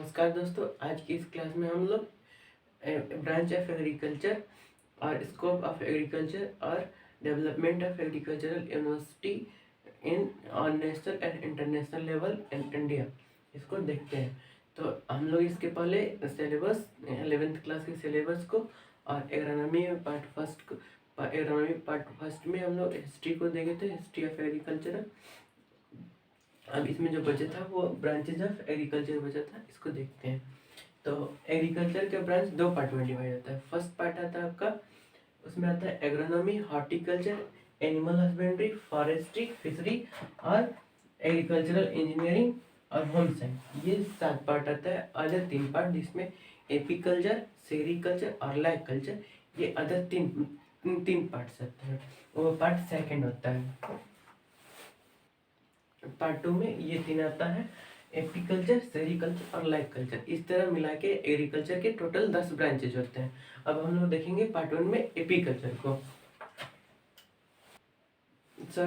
नमस्कार दोस्तों, आज की इस क्लास में हम लोग ब्रांच ऑफ एग्रीकल्चर और स्कोप ऑफ एग्रीकल्चर और development of agricultural university in on national and international level in India इसको देखते हैं। तो हम लोग इसके पहले सिलेबस 11th क्लास के सिलेबस को और एग्रोनॉमी पार्ट फर्स्ट में हम लोग हिस्ट्री को देखे थे, हिस्ट्री ऑफ एग्रीकल्चर। अब इसमें जो बचा था वो ब्रांचेज ऑफ एग्रीकल्चर बचा था, इसको देखते हैं। तो एग्रीकल्चर का ब्रांच दो पार्ट में डिवाइड होता है। फर्स्ट पार्ट आता है आपका, उसमें आता है agronomy, horticulture, animal husbandry, forestry, fishery और एग्रीकल्चरल इंजीनियरिंग और होम साइंस। ये 7 पार्ट आता है। अदर 3 पार्ट जिसमें एपीकल्चर, सेरिकल्चर और लैग कल्चर, ये अदर तीन पार्ट्स आते हैं। वो पार्ट सेकेंड होता है। पार्ट 2 में ये 3 आता है, एपीकल्चर, सेरिकल्चर और लाइफ कल्चर। इस तरह मिला के एग्रीकल्चर के टोटल 10 ब्रांचेज होते हैं। अब हम लोग देखेंगे पार्ट 1 में एपीकल्चर को,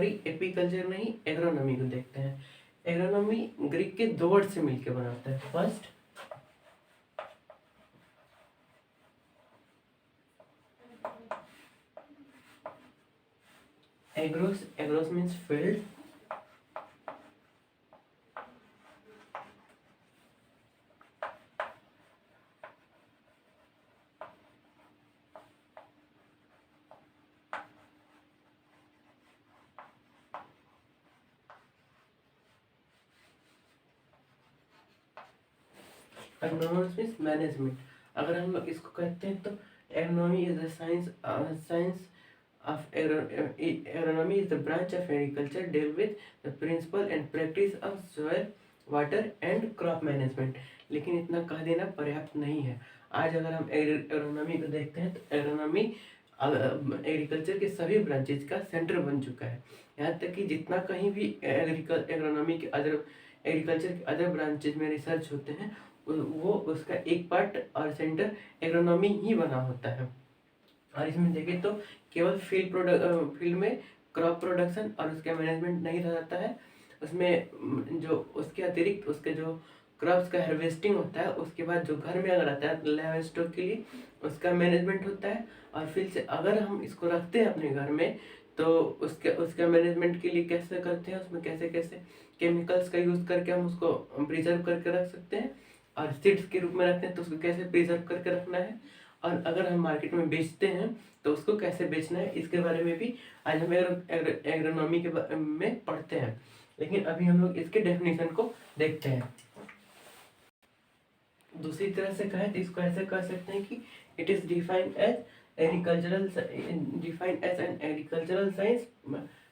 एपीकल्चर नहीं, एग्रोनॉमी को देखते हैं। एग्रोनॉमी ग्रीक के 2 वर्ड से मिलकर बना होता है। First agarose, agarose means field, agronomics means management. अगर हम लोग इसको कहते हैं तो agronomy is the science of agronomy is the branch of agriculture deal with the principle and practice of soil, water and crop management। लेकिन इतना कह देना पर्याप्त नहीं है। आज अगर हम एग्रोनॉमी को देखते हैं तो एग्रोनॉमी एग्रीकल्चर के सभी ब्रांचेज का सेंटर बन चुका है। यहाँ तक कि जितना कहीं भी एग्रोनॉमी के एग्रीकल्चर के अदर ब्रांचेज में रिसर्च होते हैं वो उसका एक पार्ट और सेंटर एग्रोनॉमी ही बना होता है। और इसमें देखें तो केवल फील्ड में क्रॉप प्रोडक्शन और उसका मैनेजमेंट नहीं रहता है, उसमें जो उसके अतिरिक्त उसके जो क्रॉप्स का हार्वेस्टिंग होता है, उसके बाद जो घर में अगर आता है लाइव स्टॉक के लिए उसका मैनेजमेंट होता है। और फिर से अगर हम इसको रखते हैं अपने घर में तो उसका मैनेजमेंट के लिए कैसे करते हैं, उसमें कैसे कैसे केमिकल्स का यूज़ करके हम उसको प्रिजर्व करके रख सकते हैं, और सीड्स के रूप में रखते हैं तो उसको कैसे प्रिजर्व करके रखना है, और अगर हम मार्केट में बेचते हैं तो उसको कैसे बेचना है, इसके बारे में भी आज हम एग्रोनॉमी के में पढ़ते हैं। लेकिन अभी हम लोग इसके डेफिनेशन को देखते हैं। दूसरी तरह से कहें तो इसको ऐसे कह सकते हैं कि it is defined as an agricultural science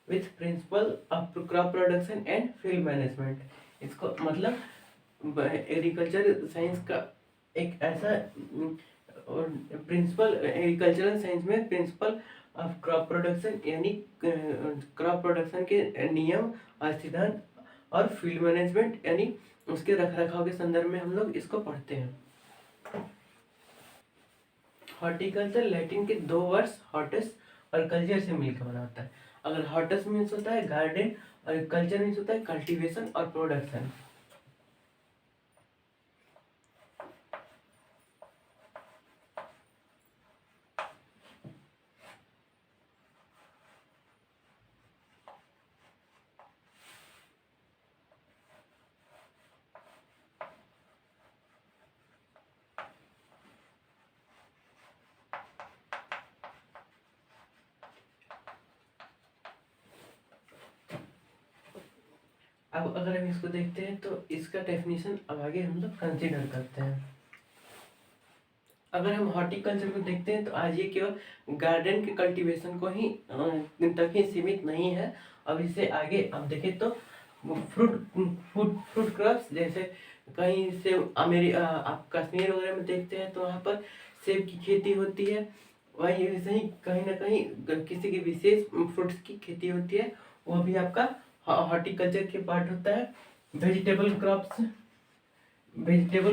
with principle of crop production and field management. इसको मतलब एग्रीकल्चर साइंस का एक ऐसा और प्रिंसिपल, एग्रीकल्चरल साइंस में प्रिंसिपल ऑफ क्रॉप प्रोडक्शन यानी क्रॉप प्रोडक्शन के नियम और सिद्धांत, और फील्ड मैनेजमेंट यानी उसके रखरखाव के संदर्भ में हम लोग इसको पढ़ते हैं। हॉर्टिकल्चर लैटिन के 2 वर्ड्स हॉर्टस और कल्चर से मिलकर बना होता है। अगर हॉर्टस मीन्स होता है गार्डन और कल्चर मीन्स होता है कल्टीवेशन और प्रोडक्शन। अब अगर हम इसको देखते हैं तो इसका डेफिनेशन अब आगे हम लोग कंसीडर करते हैं। अगर हम हॉर्टिकल्चर को देखते हैं तो आज ये केवल गार्डन के कल्टीवेशन को ही तक ही सीमित नहीं है। अब इससे आगे अब देखें तो फ्रूट क्रॉप्स, जैसे कहीं से आप कश्मीर वगैरह में देखते हैं तो वहाँ पर सेब की खेती होती है, वहीं वैसे ही कहीं ना कहीं किसी की विशेष फ्रूट्स की खेती होती है, वो भी आपका हॉर्टिकल्चर के पार्ट होता है। वेजिटेबल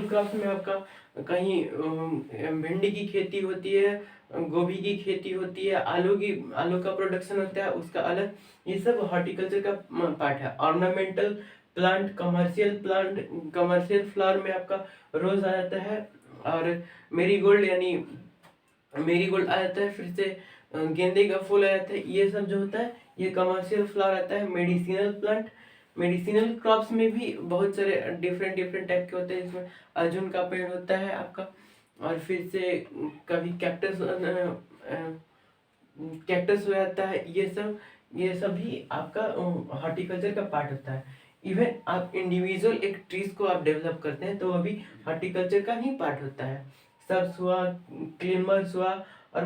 क्रॉप्स में आपका कहीं भिंडी की खेती होती है, गोभी की खेती होती है, आलू का प्रोडक्शन होता है उसका अलग, ये सब हॉर्टिकल्चर का पार्ट है। ऑर्नामेंटल कमर्शियल फ्लावर में आपका रोज आ जाता है, और मेरीगोल्ड यानी मेरीगोल्ड आ जाता है, फिर से गेंदे का फूल आ जाता है। ये सब जो होता है ये कमर्शियल फ्लावर आता है। मेडिसिनल क्रॉप्स में भी बहुत सारे डिफरेंट डिफरेंट टाइप के होते हैं, जिसमें अर्जुन का पेड़ होता है आपका, और फिर से कभी कैक्टस हो जाता है। ये सब भी आपका हॉर्टिकल्चर का पार्ट होता है। इवन आप इंडिविजुअल एक ट्रीज को आप डेवलप करते हैं तो वो भी हॉर्टिकल्चर का ही पार्ट होता है। सर्स हुआ, क्लीमर्स हुआ, और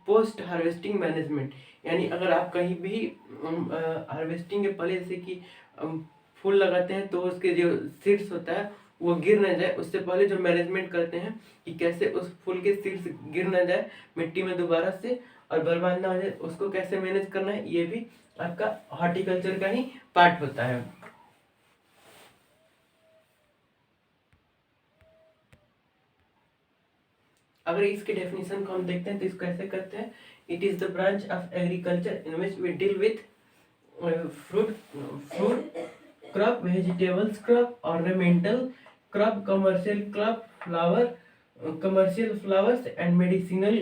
पोस्ट हार्वेस्टिंग मैनेजमेंट, यानी अगर आप कहीं भी हार्वेस्टिंग के पहले जैसे कि फूल लगाते हैं तो उसके जो सीड्स होता है वो गिर ना जाए, उससे पहले जो मैनेजमेंट करते हैं कि कैसे उस फूल के सीड्स गिर ना जाए मिट्टी में दोबारा से और बर्बाद ना हो जाए, उसको कैसे मैनेज करना है, ये भी आपका हॉर्टिकल्चर का ही पार्ट होता है। अगर इसके डेफिनेशन को हम देखते हैं तो इसको ऐसे करते हैं, it is the branch of agriculture in which we deal with fruit crop, vegetables crop, ornamental crop, commercial flowers and medicinal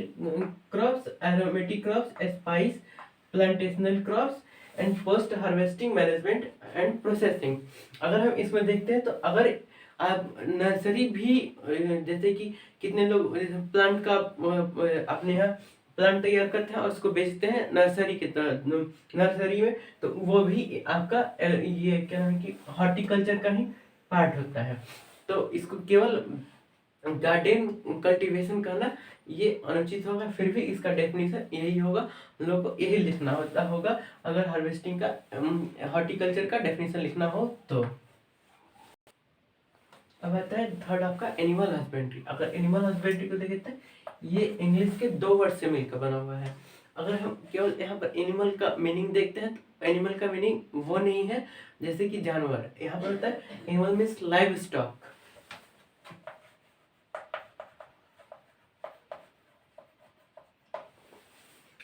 crops, aromatic crops, spice, plantational crops and post harvesting management and processing। अगर हम इसमें देखते हैं तो अगर आप nursery भी जैसे कि कितने लोग प्लांट का अपने यहाँ प्लांट तैयार करते हैं और उसको बेचते हैं नर्सरी की तरह, नर्सरी में, तो वो भी आपका ये क्या नाम है कि हॉर्टिकल्चर का ही पार्ट होता है। तो इसको केवल गार्डन कल्टीवेशन करना ये अनुचित होगा, फिर भी इसका डेफिनेशन यही होगा, हम लोग को यही लिखना होगा अगर हार्वेस्टिंग का हॉर्टिकल्चर का डेफिनेशन लिखना हो तो। अब आता है थर्ड आपका एनिमल हस्बेंड्री। अगर एनिमल हस्बेंड्री को देखते हैं, ये इंग्लिश के 2 वर्ड से मिलकर बना हुआ है। अगर हम केवल यहाँ पर एनिमल का मीनिंग देखते हैं तो एनिमल का मीनिंग वो नहीं है जैसे कि जानवर, यहाँ पर होता है एनिमल मीन्स लाइव स्टॉक।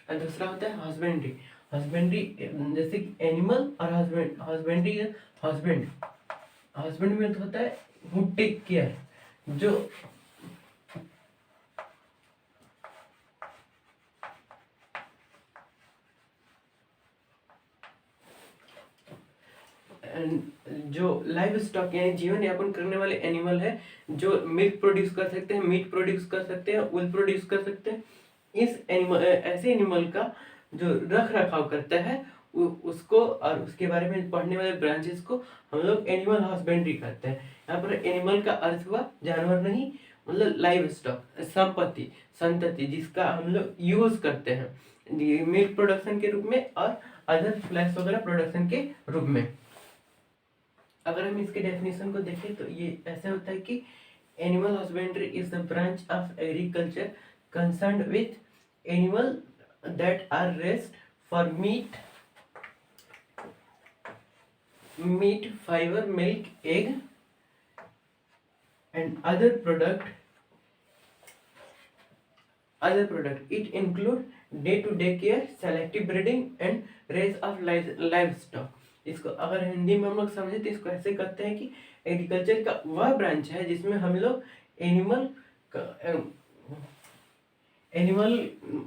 और दूसरा होता है हस्बेंड्री। हस्बेंड्री जैसे कि एनिमल और हस्बेंड्री हस्बैंड में होता है हु टेक केयर, जो लाइव स्टॉक यानी जीवन यापन करने वाले एनिमल है, जो मिल्क प्रोड्यूस कर सकते हैं, मीट प्रोड्यूस कर सकते हैं, वूल प्रोड्यूस कर सकते हैं। इस एनिमल ऐसे एनिमल का जो रख रखाव करता है उसको और उसके बारे में पढ़ने वाले ब्रांचेस को हम लोग एनिमल हस्बेंड्री करते हैं। यहाँ पर एनिमल का अर्थ हुआ जानवर नहीं, मतलब लाइव स्टॉक, संतति जिसका हम लोग यूज करते हैं मिल्क प्रोडक्शन के रूप में और अदर फ्लैश वगैरह प्रोडक्शन के रूप में। अगर हम इसके डेफिनेशन को देखें तो ये ऐसे होता है कि animal husbandry is the branch of agriculture concerned with animal that are raised for meat, fibre, milk, egg and other product. It include day-to-day care, selective breeding and raise of livestock। इसको अगर हिंदी में हम लोग समझे तो इसको ऐसे कहते हैं कि एग्रीकल्चर का वह ब्रांच है जिसमें हम लोग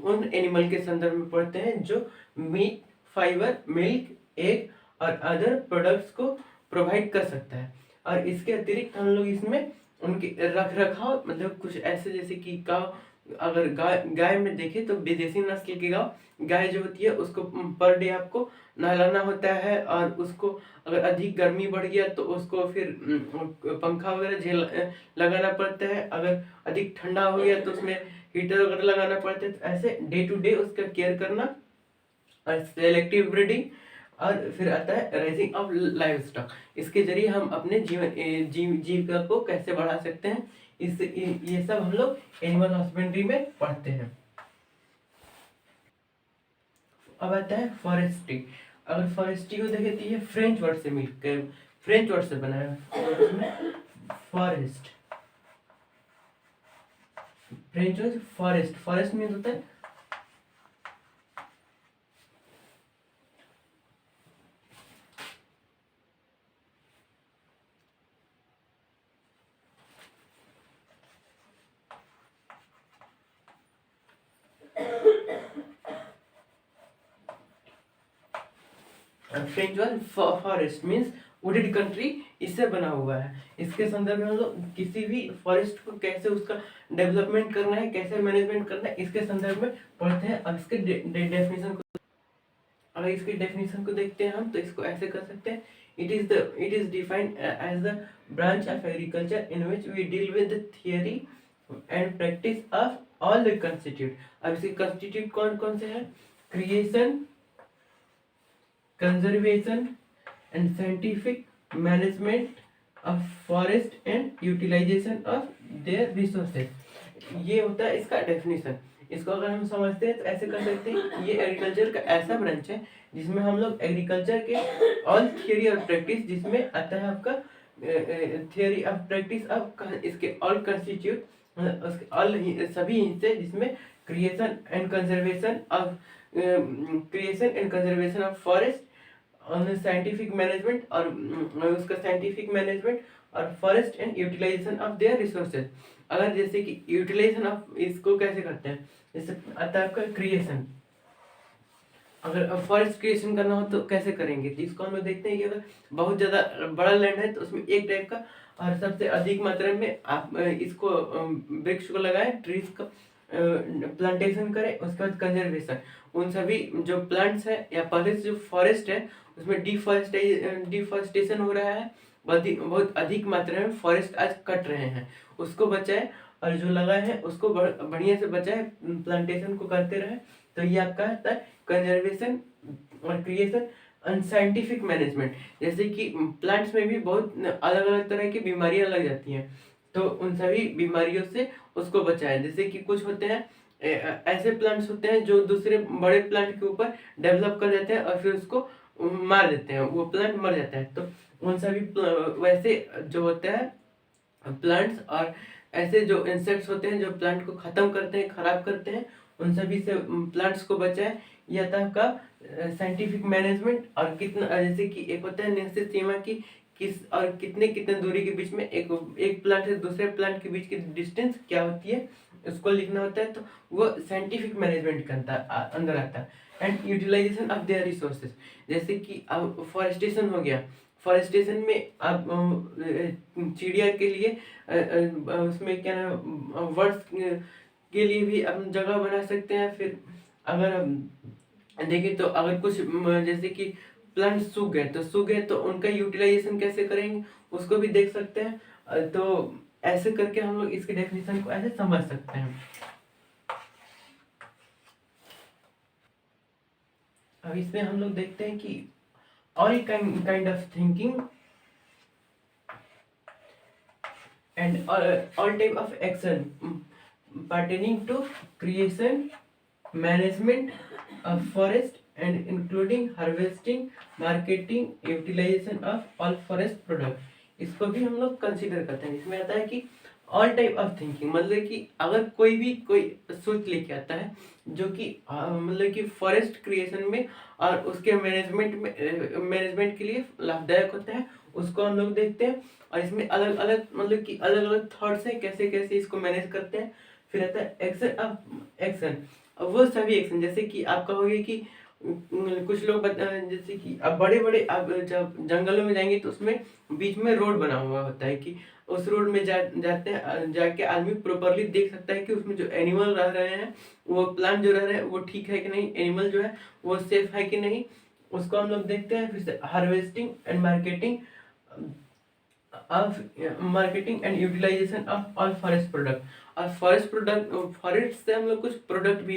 उन एनिमल के संदर्भ में पढ़ते हैं जो मीट, फाइबर, मिल्क, एग और अदर प्रोडक्ट्स को प्रोवाइड कर सकता है। और इसके अतिरिक्त हम लोग इसमें उनके रख रखाव, मतलब कुछ ऐसे जैसे कि गाय, अगर गाय में देखें तो विदेशी नस्ल की गाय जो होती है उसको पर डे आपको नहलाना होता है, और उसको अगर अधिक गर्मी बढ़ गया तो उसको फिर पंखा वगैरह लगाना पड़ता है, अगर अधिक ठंडा हो गया तो उसमें हीटर वगैरह लगाना पड़ता है। तो ऐसे डे टू डे उसका केयर करना, और सेलेक्टिव ब्रीडिंग, और फिर आता है राइजिंग ऑफ लाइव स्टॉक। इसके जरिए हम अपने जीविका को कैसे बढ़ा सकते हैं, ये सब हम लोग एनिमल हस्बेंड्री में पढ़ते हैं। अब आता है फॉरेस्ट्री। अगर फॉरेस्ट्री को देखें तो ये फ्रेंच वर्ड से बना है। Forest, French word forest means होता है French one forest means wooded country इससे बना हुआ है। इसके संदर्भ में हम लोग किसी भी फॉरेस्ट को कैसे उसका डेवलपमेंट करना है, कैसे मैनेजमेंट करना है, इसके संदर्भ में पढ़ते हैं। अब इसके डेफिनेशन को, अगर इसकी डेफिनेशन को देखते हैं हम, तो इसको ऐसे कर सकते हैं, it is defined as the branch of agriculture in which we deal with the theory and practice of all the constitute। अब इसके constitute कौन कौन से हैं? Creation, conservation and scientific management of forest and utilisation of their resources. ये होता है इसका डेफिनेशन। इसको अगर हम समझते हैं तो ऐसे कर सकते हैं, ये एग्रीकल्चर का ऐसा ब्रांच है जिसमें हम लोग एग्रीकल्चर के ऑल थियोरी और प्रैक्टिस, जिसमें आता है आपका थियोरी ऑफ प्रैक्टिस ऑफ इसके ऑल कंस्टिट्यूट ऑल सभी हिस्से, जिसमें creation and conservation of forest, scientific management और उसका साइंटिफिक मैनेजमेंट और forest and utilisation of their resources. अगर जैसे कि यूटिलाइजेशन ऑफ इसको कैसे करते हैं, जैसे आता है आपका क्रिएशन, अगर फॉरेस्ट क्रिएशन करना हो तो कैसे करेंगे, तो इसको हम लोग देखते हैं कि अगर बहुत ज़्यादा बड़ा लैंड है तो उसमें एक टाइप का और सबसे अधिक मात्रा में आप इसको वृक्ष को लगाएं, ट्रीज का प्लांटेशन करें। उसके बाद कंजर्वेशन, उन सभी जो प्लांट्स है या पहले से जो फॉरेस्ट है उसमें डिफॉरेस्टेशन हो रहा है, बहुत अधिक मात्रा में फॉरेस्ट आज कट रहे हैं, उसको बचाए, और जो लगाए हैं उसको बढ़िया से बचाए, प्लांटेशन को करते रहे। तो ये आपका होता है कंजर्वेशन और क्रिएशन एंड साइंटिफिक मैनेजमेंट। जैसे कि प्लांट्स में भी बहुत अलग अलग तरह की बीमारियां लग जाती हैं, तो उन सभी बीमारियों से उसको बचाएं। जैसे कि कुछ होते हैं ऐसे प्लांट्स होते हैं जो दूसरे बड़े प्लांट के ऊपर डेवलप कर देते हैं और फिर उसको मार देते हैं, वो प्लांट मर जाता है। तो उन सभी वैसे जो होते हैं प्लांट्स और ऐसे जो इंसेक्ट्स होते हैं जो प्लांट को खत्म करते हैं, खराब करते हैं, उन सभी से प्लांट्स को बचाए। यह था का साइंटिफिक मैनेजमेंट। और कितना, जैसे कि एक होता है निश्चित सीमा की किस और कितने कितने दूरी के बीच में एक प्लांट से दूसरे प्लांट के बीच की डिस्टेंस क्या होती है, उसको लिखना होता है, तो वो साइंटिफिक मैनेजमेंट के अंदर आता है। And utilisation of their resources, जैसे कि अब फॉरेस्टेशन हो गया, फॉरेस्टेशन में आप चिड़िया के लिए उसमें क्या ना वर्ड्स के लिए भी हम जगह बना सकते हैं। फिर अगर हम देखें तो अगर कुछ जैसे कि प्लांट सूख गए तो उनका यूटिलाइजेशन कैसे करेंगे उसको भी देख सकते हैं। तो ऐसे करके हम लोग इसके डेफिनेशन को ऐसे समझ सकते हैं। अब इसमें हम लोग देखते हैं कि all kind of thinking and all type of action pertaining to creation, management of forest and including harvesting, marketing, utilization of all forest product, इसको भी हम लोग कंसीडर करते हैं। इसमें आता है कि ऑल टाइप ऑफ थिंकिंग, मतलब कि अगर कोई सोच लेके आता है जो कि मतलब कि फॉरेस्ट क्रिएशन में और उसके मैनेजमेंट के लिए लाभदायक होता है, उसको हम लोग देखते हैं। और इसमें अलग अलग मतलब कि अलग अलग थॉट्स हैं कैसे कैसे इसको मैनेज करते हैं। फिर आता है एक्शन। अब वो सभी एक्शन, जैसे कि आप कहोगे कि कुछ लोग जैसे कि अब बड़े आप जब जंगलों में जाएंगे तो उसमें बीच में रोड बना हुआ होता है कि उस रोड में जाते हैं, जाके आदमी प्रॉपरली देख सकता है कि उसमें जो एनिमल रह रहे हैं, वो प्लांट जो रह रहे हैं वो ठीक है कि नहीं, एनिमल जो है वो सेफ है कि नहीं, उसको हम लोग देखते हैं। फिर से harvesting and marketing and utilisation of all forest product. और फॉरेस्ट से हम लोग कुछ प्रोडक्ट भी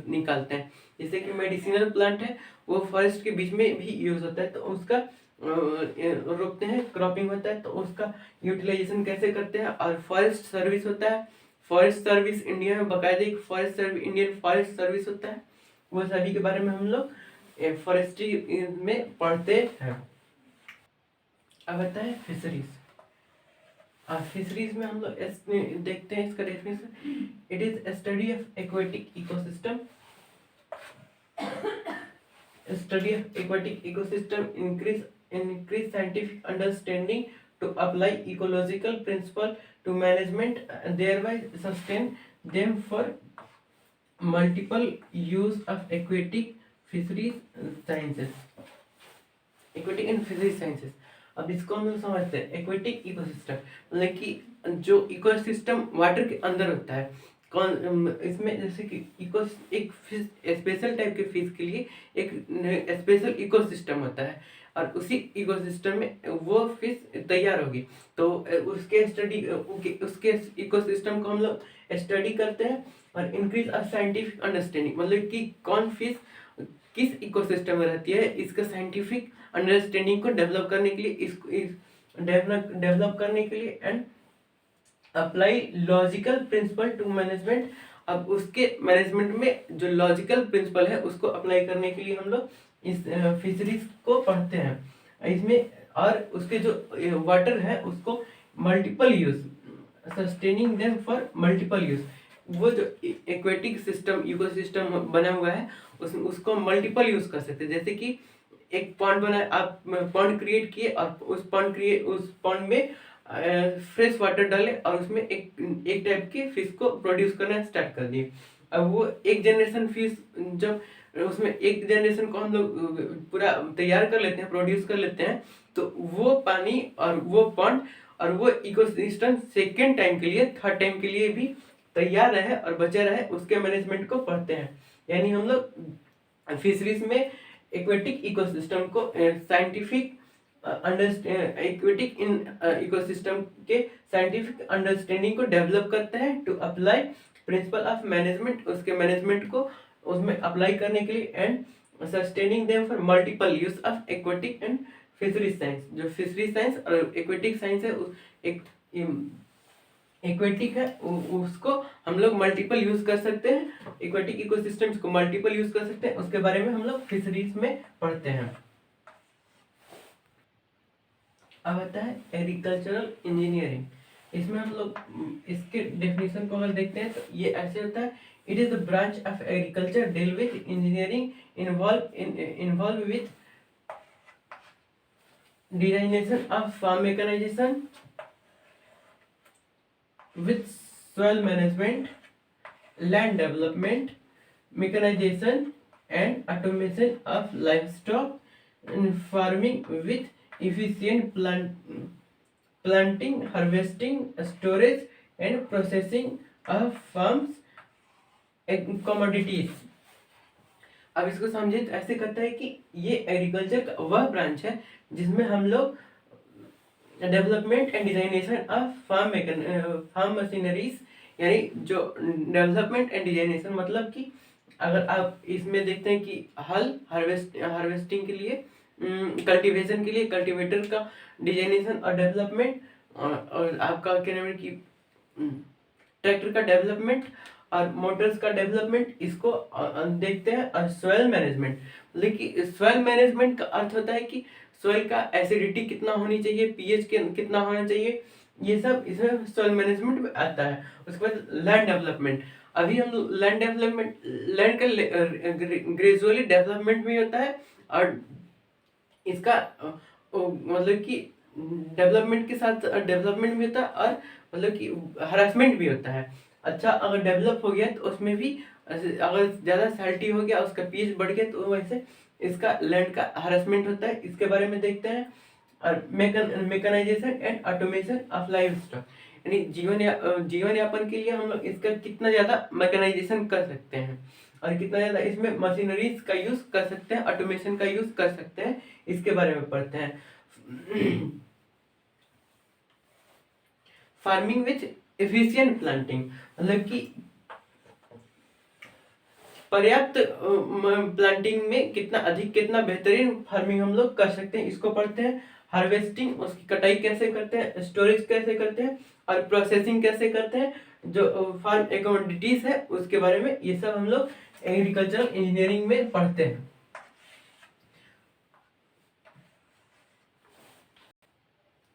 निकालते हैं, जैसे कि मेडिसिनल प्लांट है वो फॉरेस्ट के बीच में भी यूज होता है, तो उसका रोकते हैं, क्रॉपिंग होता है, तो उसका यूटिलाइजेशन कैसे करते हैं। और फॉरेस्ट सर्विस होता है, फॉरेस्ट सर्विस इंडिया में बाकायदा एक इंडियन फॉरेस्ट सर्विस होता है, वो सभी के बारे में हम लोग फॉरेस्ट्री में पढ़ते हैं। अब आता है फिशरीज। फिशरीज में हम लोग देखते हैं इसका definition, it is study of aquatic ecosystem, increase scientific understanding to apply ecological principle to management, thereby sustain them for multiple use of aquatic fisheries sciences। Aquatic and physics sciences. अब इसको हम लोग समझते हैं। एक्वेटिक इकोसिस्टम मतलब कि जो ecosystem water के अंदर होता है, कौन इसमें जैसे कि इको एक फिश, स्पेशल टाइप के फिश के लिए एक स्पेशल इकोसिस्टम होता है, और उसी इकोसिस्टम में वो फिश तैयार होगी। तो उसके स्टडी उसके इकोसिस्टम को हम लोग स्टडी करते हैं और इंक्रीज ऑफ साइंटिफिक अंडरस्टैंडिंग, मतलब कि कौन फिश किस इकोसिस्टम में रहती है, इसका साइंटिफिक अंडरस्टैंडिंग को डेवलप करने के लिए, इसको डेवलप करने के लिए, and apply logical principle to management. अब उसके मैनेजमेंट में जो लॉजिकल प्रिंसिपल है उसको अप्लाई करने के लिए हम लोग इस फिशरीज को पढ़ते हैं इसमें। और उसके जो वाटर है उसको multiple use, sustaining them for multiple use. वो जो एक्वेटिक सिस्टम इकोसिस्टम बना हुआ है उसको मल्टीपल यूज कर सकते हैं। जैसे कि एक पॉन्ड बनाए, आप पॉन्ड क्रिएट किए और उस पॉन्ड में फ्रेश वाटर डाले और उसमें एक टाइप की फिश को प्रोड्यूस करना स्टार्ट कर दिए। अब वो एक जनरेशन फिश, जब उसमें एक जनरेशन को हम लोग पूरा तैयार कर लेते हैं, प्रोड्यूस कर लेते हैं, तो वो पानी और वो पॉन्ड और वो इकोसिस्टम सेकेंड टाइम के लिए, थर्ड टाइम के लिए भी तैयार रहे और बचे रहे, उसके मैनेजमेंट को पढ़ते हैं। यानी हम लोग फिशरीज में एक्वेटिक इकोसिस्टम को साइंटिफिक एक्वेटिक इन इकोसिस्टम के साइंटिफिक अंडरस्टैंडिंग को डेवलप करते हैं to apply principle of management, उसके मैनेजमेंट को उसमें अप्लाई करने के लिए, and sustaining them for multiple use of aquatic and fisheries science. जो फिशरीज साइंस और एक्वेटिक साइंस है, एक एक्वेटिक है उसको हम लोग मल्टीपल यूज कर सकते हैं, एक्वेटिक इकोसिस्टम्स को मल्टीपल यूज कर सकते हैं, उसके बारे में हम लोग फिशरीज में पढ़ते हैं। अब आता है एग्रीकल्चरल इंजीनियरिंग। इसमें हम लोग इसके डेफिनेशन को अगर देखते हैं तो ये ऐसे होता है, it is the branch of agriculture deal with engineering involve with designation of farm mechanisation, with soil management, land development, mechanization and automation of livestock, and farming with efficient planting, harvesting, storage and processing of farms commodities। अब इसको समझे तो ऐसे करता है कि ये agriculture का वह ब्रांच है जिसमें हम लोग development and designation of farm machineries, यानी जो डेवलपमेंट एंड डिजाइनेशन मतलब कि अगर आप इसमें देखते हैं कि हल हार्वेस्टिंग के लिए, कल्टीवेशन के लिए कल्टीवेटर का डिजाइनेशन और डेवलपमेंट, और आपका क्या नाम है कि ट्रैक्टर का डेवलपमेंट और मोटर्स का डेवलपमेंट, इसको देखते हैं। और सॉइल मैनेजमेंट, लेकिन सॉइल मैनेजमेंट का अर्थ होता है कि सॉइल का एसिडिटी कितना होनी चाहिए, पीएच कितना होना चाहिए, ये सब इसमें सॉइल मैनेजमेंट में आता है। उसके बाद लैंड डेवलपमेंट, अभी हम लैंड डेवलपमेंट, लैंड का ग्रेजुअली डेवलपमेंट भी होता है, और इसका मतलब कि डेवलपमेंट के साथ डेवलपमेंट भी होता है, और मतलब कि हरासमेंट भी होता है। अच्छा, अगर डेवलप हो गया तो उसमें भी अगर ज़्यादा सैल्टी हो गया, उसका पीएच बढ़ गया, तो वैसे इसका लैंड का हरासमेंट होता है, इसके बारे में देखते हैं। और mechanisation and automation of life stock, यानी जीवन यापन के लिए हम लोग इसका कितना ज़्यादा मैकेनाइजेशन कर सकते हैं और कितना ज़्यादा इसमें मशीनरीज का यूज़ कर सकते हैं, ऑटोमेशन का यूज़ कर सकते हैं, इसके बारे में पढ़ते हैं। फार्मिंग विथ एफिशिएंट प्लांटिंग, मतलब कि पर्याप्त प्लांटिंग में कितना अधिक कितना बेहतरीन फार्मिंग हम लोग कर सकते हैं, इसको पढ़ते हैं। हार्वेस्टिंग, उसकी कटाई कैसे करते हैं, स्टोरेज कैसे करते हैं, और प्रोसेसिंग कैसे करते हैं, जो फार्म कमोडिटीज है उसके बारे में, ये सब हम लोग एग्रीकल्चरल इंजीनियरिंग में पढ़ते हैं।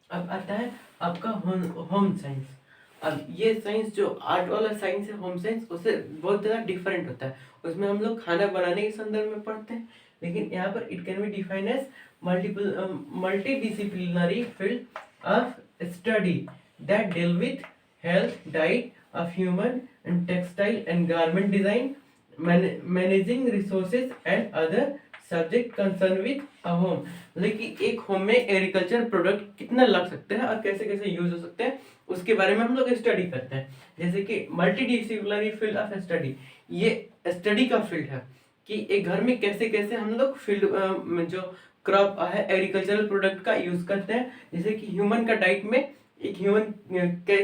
अब आता है आपका होम साइंस। अब ये साइंस जो आर्ट वाला साइंस है, होम साइंस, उससे बहुत ज़्यादा डिफरेंट होता है। उसमें हम लोग खाना बनाने के संदर्भ में पढ़ते हैं, लेकिन यहाँ पर it can be define as multidisciplinary field of study that deal with health, diet of human and textile and garment design, managing resources and other subject concern with a home, मतलब कि एक होम में agriculture product कितना लग सकते हैं और कैसे कैसे यूज हो सकते हैं उसके बारे में हम लोग स्टडी करते हैं। जैसे कि मल्टीडिसिप्लिनरी फील्ड ऑफ स्टडी, ये स्टडी का फील्ड है कि एक घर में कैसे कैसे हम लोग फील्ड जो क्रॉप है एग्रीकल्चरल प्रोडक्ट का यूज करते हैं। जैसे कि ह्यूमन का डाइट में एक ह्यूमन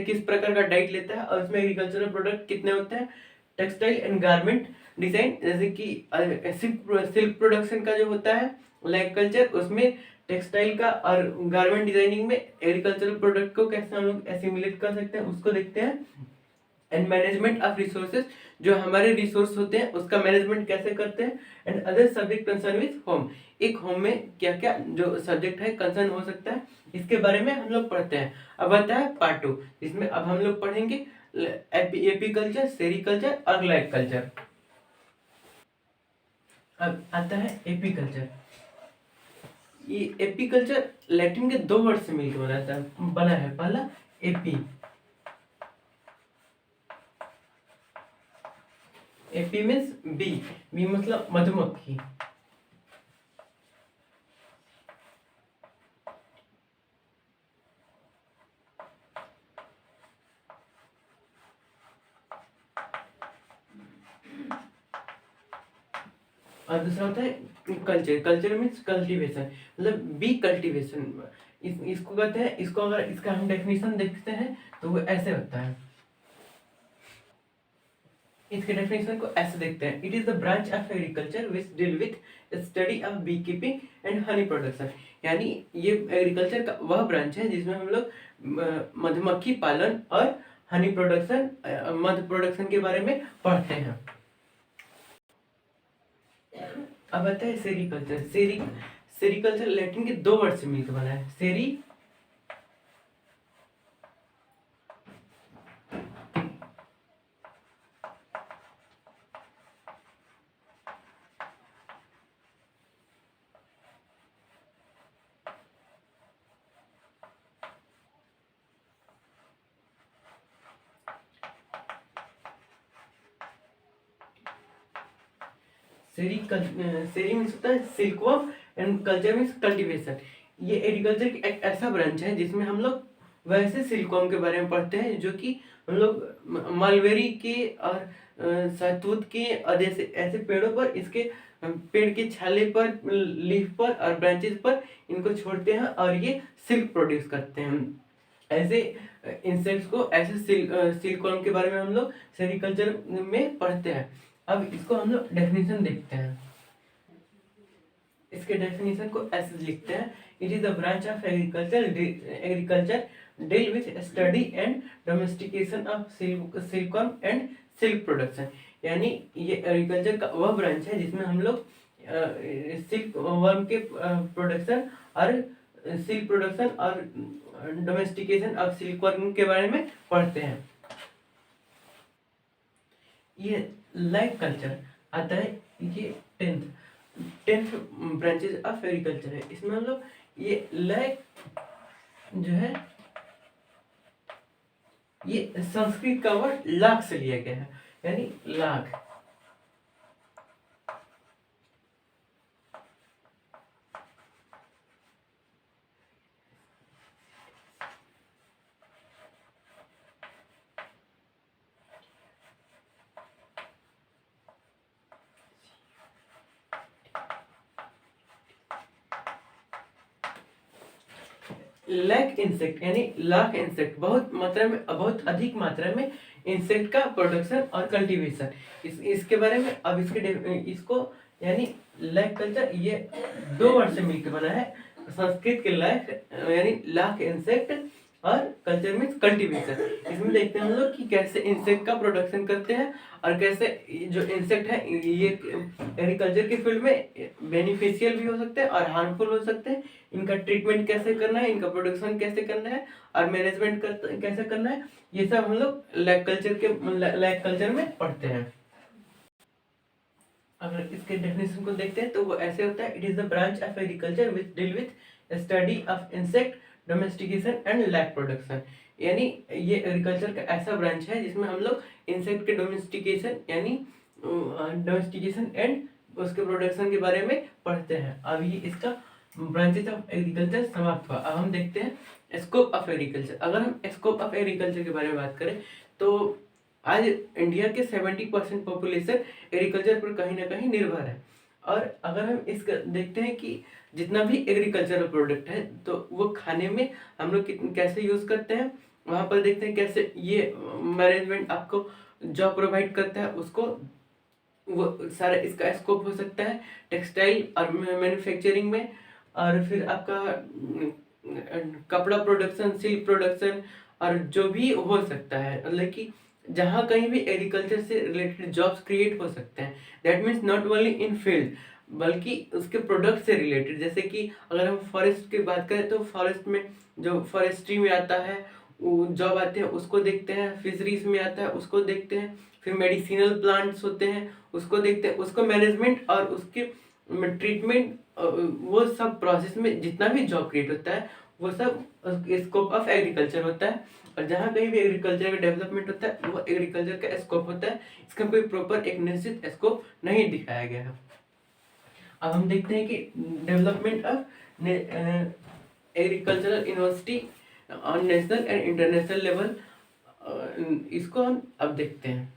किस प्रकार का डाइट लेता है और उसमें एग्रीकल्चरल प्रोडक्ट कितने होते हैं। टेक्सटाइल एंड गारमेंट डिजाइन, जैसे कि सिल्क प्रोडक्शन का जो होता है लाइक कल्चर, उसमें टेक्सटाइल का और गारमेंट डिजाइनिंग में एग्रीकल्चरल प्रोडक्ट को कैसे हम लोग एसिमुलेट कर सकते हैं उसको देखते हैं। एंड मैनेजमेंट ऑफ रिसोर्सेज, जो हमारे रिसोर्स होते हैं उसका मैनेजमेंट कैसे करते हैं। And other subject concern with home, एक होम में क्या क्या जो सब्जेक्ट है कंसर्न हो सकता है इसके बारे में हम लोग पढ़ते हैं। अब आता है पार्ट 2, जिसमें अब हम लोग पढ़ेंगे एपीकल्चर, सेरीकल्चर और ग्लाइड कल्चर। अब आता है एपीकल्चर। ये एपीकल्चर लैटिन के दो वर्ड से मिलकर बना है। पहला api, api means bee, bee मतलब मधुमक्खी। और दूसरा होता है कल्चर, कल्चर मीन्स कल्टीवेशन, मतलब बी कल्टीवेशन। इसको कहते हैं, इसको अगर इसका हम डेफिनेशन देखते हैं तो वो ऐसे होता है। इसके डेफिनेशन को ऐसे देखते हैं, it is the branch of agriculture which deal with study of bee keeping and honey production. यानी ये एग्रीकल्चर का वह ब्रांच है जिसमें हम लोग मधुमक्खी पालन और हनी प्रोडक्शन, मध प्रोडक्शन के बारे में पढ़ते हैं। अब आता है सेरीकल्चर। सेरीकल्चर लैटिन के दो वर्ड से मिलकर बना है। सेरी सेरी मीन्स होता है silkworm and culture means cultivation. ये एग्रीकल्चर की एक ऐसा ब्रांच है जिसमें हम लोग वैसे सिल्कवर्म के बारे में पढ़ते हैं जो कि हम लोग मलबेरी के और शहतूत के और जैसे ऐसे पेड़ों पर इसके पेड़ के छाले पर, लीफ पर और ब्रांचेस पर इनको छोड़ते हैं और ये सिल्क प्रोड्यूस करते हैं। ऐसे इंसेक्ट्स को, ऐसे सिल्कवर्म के बारे में हम लोग सेरीकल्चर में पढ़ते हैं। अब इसको हम लोग डेफिनेशन देखते हैं। इसके डेफिनेशन को ऐसे लिखते हैं, it is the branch of agriculture deal with study and domestication of silkworm and silk production. यानी ये एग्रीकल्चर का वह ब्रांच है जिसमें हम लोग सिल्क वर्म के प्रोडक्शन और सिल्क प्रोडक्शन और डोमेस्टिकेशन ऑफ सिल्कवर्म के बारे में पढ़ते हैं। ये लाइफ कल्चर आता है, ये टेंथ ब्रांचेस ऑफ एग्रीकल्चर है। इसमें हम लोग ये लाइफ जो है ये संस्कृत का वर्ड लाख से लिया गया है, यानी लाख। लैक इंसेक्ट यानी लाख इंसेक्ट, बहुत मात्रा में, बहुत अधिक मात्रा में इंसेक्ट का प्रोडक्शन और कल्टीवेशन। इसके बारे में अब इसको यानी लैक कल्चर ये दो वर्ड से मिलकर बना है। संस्कृत के लैक यानी लाख इंसेक्ट और कल्चर मीन्स कल्टीवेशन। इसमें देखते हैं हम लोग कि कैसे इंसेक्ट का प्रोडक्शन करते हैं और कैसे जो इंसेक्ट है ये एग्रीकल्चर के फील्ड में बेनिफिशियल भी हो सकते हैं और हार्मफुल हो सकते हैं। इनका ट्रीटमेंट कैसे करना है, इनका प्रोडक्शन कैसे करना है और मैनेजमेंट कैसे करना है, ये सब हम लोग लैक कल्चर में पढ़ते हैं। अगर इसके डेफिनेशन को देखते हैं तो वो ऐसे होता है, it is the branch of agriculture which deal with study of insect domestication and lac production. यानी ये एग्रीकल्चर का ऐसा ब्रांच है जिसमें हम लोग इंसेक्ट के डोमेस्टिकेशन यानी डोमेस्टिकेशन एंड उसके प्रोडक्शन के बारे में पढ़ते हैं। अब ये इसका ब्रांचेज ऑफ एग्रीकल्चर समाप्त हुआ। अब हम देखते हैं स्कोप ऑफ एग्रीकल्चर। अगर हम स्कोप ऑफ एग्रीकल्चर के बारे में बात करें तो आज इंडिया के 70% पॉपुलेशन एग्रीकल्चर पर कहीं ना कहीं निर्भर है। और अगर हम इसका देखते हैं कि जितना भी एग्रीकल्चरल प्रोडक्ट है तो वो खाने में हम लोग कैसे यूज़ करते हैं, वहाँ पर देखते हैं कैसे ये मैनेजमेंट आपको जॉब प्रोवाइड करता है। उसको वो सारा इसका स्कोप हो सकता है टेक्सटाइल और मैन्युफैक्चरिंग में, और फिर आपका कपड़ा प्रोडक्शन, सिल्क प्रोडक्शन, और जो भी हो सकता है, मतलब कि जहाँ कहीं भी एग्रीकल्चर से रिलेटेड जॉब्स क्रिएट हो सकते हैं। That means not only in field बल्कि उसके प्रोडक्ट से रिलेटेड। जैसे कि अगर हम फॉरेस्ट की बात करें तो फॉरेस्ट में जो फॉरेस्ट्री में आता है वो जॉब आते हैं उसको देखते हैं, फिशरीज में आता है उसको देखते हैं, फिर मेडिसिनल प्लांट्स होते हैं उसको देखते हैं, उसको मैनेजमेंट और उसके ट्रीटमेंट, वो सब प्रोसेस में जितना भी जॉब क्रिएट होता है वो सब स्कोप ऑफ एग्रीकल्चर होता है। और जहाँ कहीं भी एग्रीकल्चर का डेवलपमेंट होता है वो एग्रीकल्चर का स्कोप होता है। इसका कोई प्रॉपर एक निश्चित स्कोप नहीं दिखाया गया है। अब हम देखते हैं कि development of agricultural university on national and international level, इसको हम अब देखते हैं।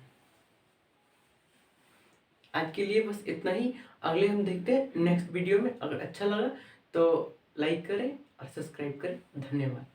आज के लिए बस इतना ही। अगले हम देखते हैं नेक्स्ट वीडियो में। अगर अच्छा लगा तो लाइक करें और सब्सक्राइब करें। धन्यवाद।